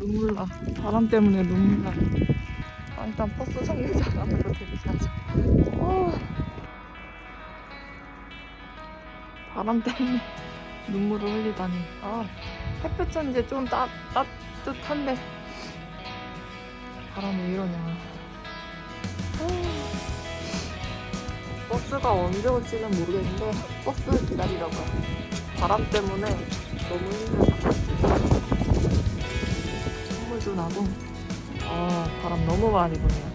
눈물 나. 바람 때문에 눈물 나. 아, 일단 버스 정류장 앞에서 대기하자. 바람 때문에 눈물을 흘리다니. 아, 햇볕은 이제 좀 따뜻한데 바람이 왜 이러냐. 버스가 언제 올지는 모르겠는데 버스 기다리려고요. 바람 때문에 너무 힘들다. 선물도 나고 바람 너무 많이 부네요.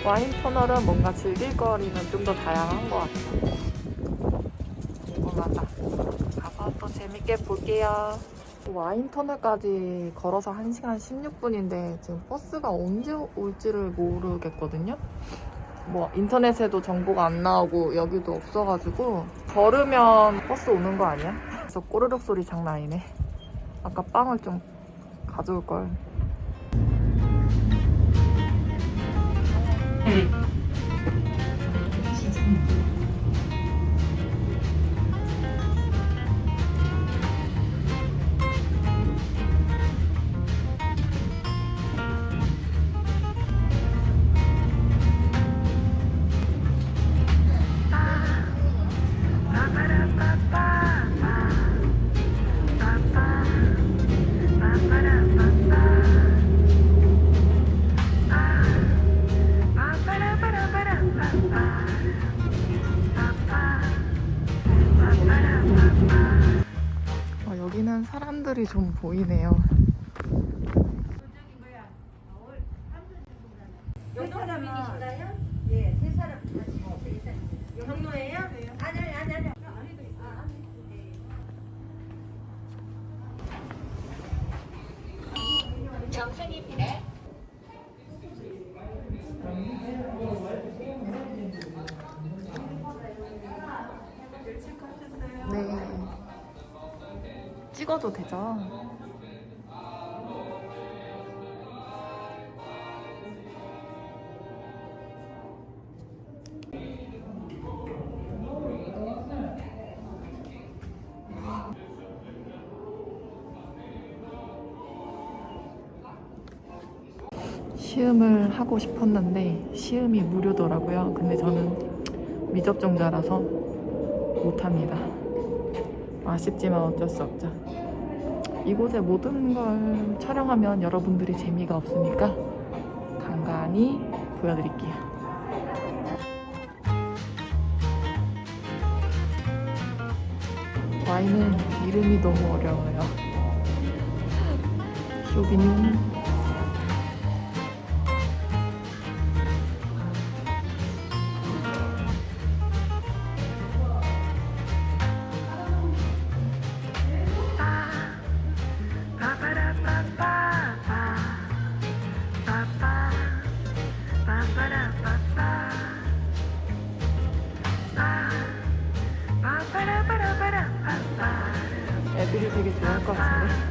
와인 터널은 뭔가 즐길 거리는 좀 더 다양한 것 같아요. 궁금하다. 가서 또 재밌게 볼게요. 와인 터널까지 걸어서 1시간 16분인데 지금 버스가 언제 올지를 모르겠거든요. 뭐 인터넷에도 정보가 안 나오고 여기도 없어가지고 걸으면 버스 오는 거 아니야? 그래서 꼬르륵 소리 장난 아니네. 아까 빵을 좀 가져올 걸. 여기는 사람들이 좀 보이네요. 세 사람이신가요? 예, 세 사람 같이 경로예요? 아니. 안에도 있어요. 정상입니다. 네. 찍어도 되죠? 시음을 하고 싶었는데 시음이 무료더라고요. 근데 저는 미접종자라서 못합니다. 아쉽지만 어쩔 수 없죠. 이곳의 모든 걸 촬영하면 여러분들이 재미가 없으니까 간간히 보여드릴게요. 와인은 이름이 너무 어려워요. 쇼비뇽, 애들이 되게 좋아할 것 같은데.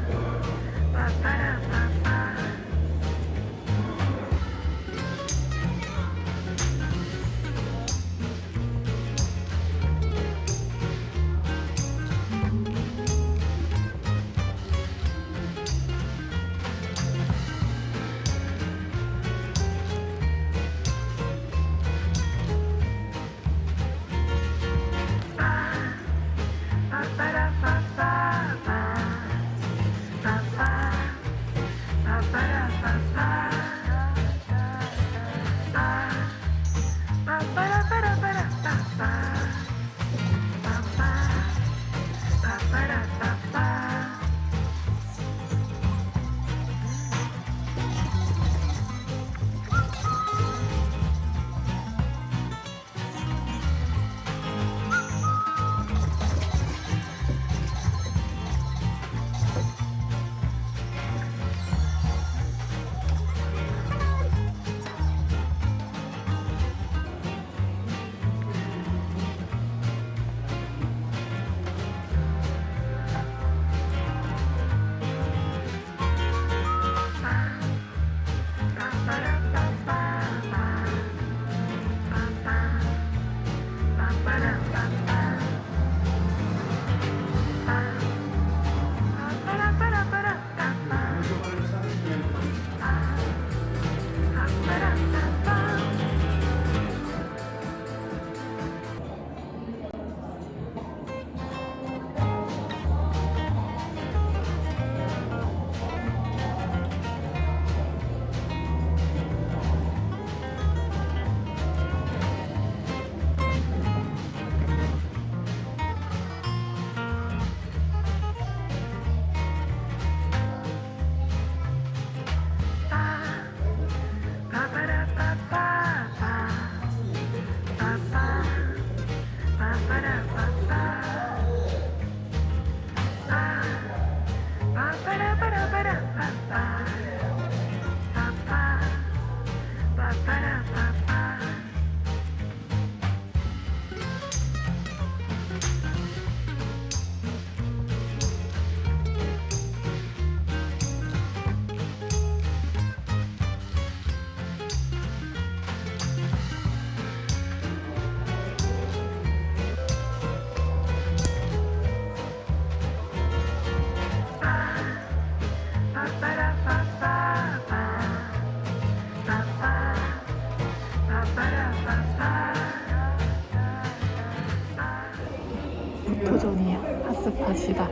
봅시다.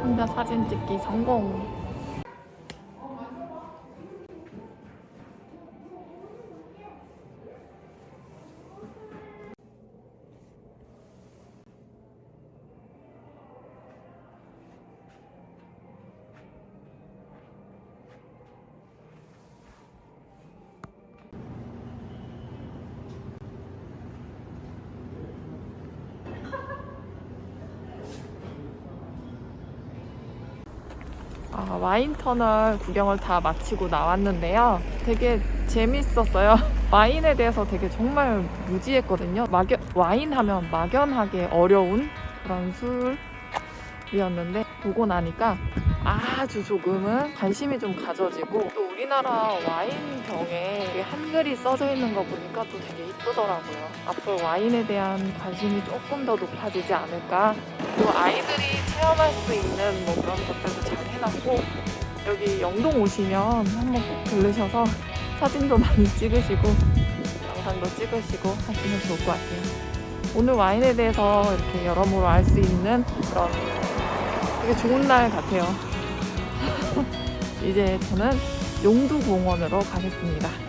혼자 사진 찍기 성공. 와인 터널 구경을 다 마치고 나왔는데요. 되게 재밌었어요. 와인에 대해서 되게 정말 무지했거든요. 와인 하면 막연하게 어려운 그런 술이었는데 보고 나니까 아주 조금은 관심이 좀 가져지고, 또 우리나라 와인 병에 한글이 써져 있는 거 보니까 또 되게 이쁘더라고요. 앞으로 와인에 대한 관심이 조금 더 높아지지 않을까. 또 아이들이 체험할 수 있는 뭐 그런 것들도 잘 해놨고, 여기 영동 오시면 한번 꼭 들르셔서 사진도 많이 찍으시고 영상도 찍으시고 하시면 좋을 것 같아요. 오늘 와인에 대해서 이렇게 여러모로 알 수 있는 그런 되게 좋은 날 같아요. 이제 저는 용두공원으로 가겠습니다.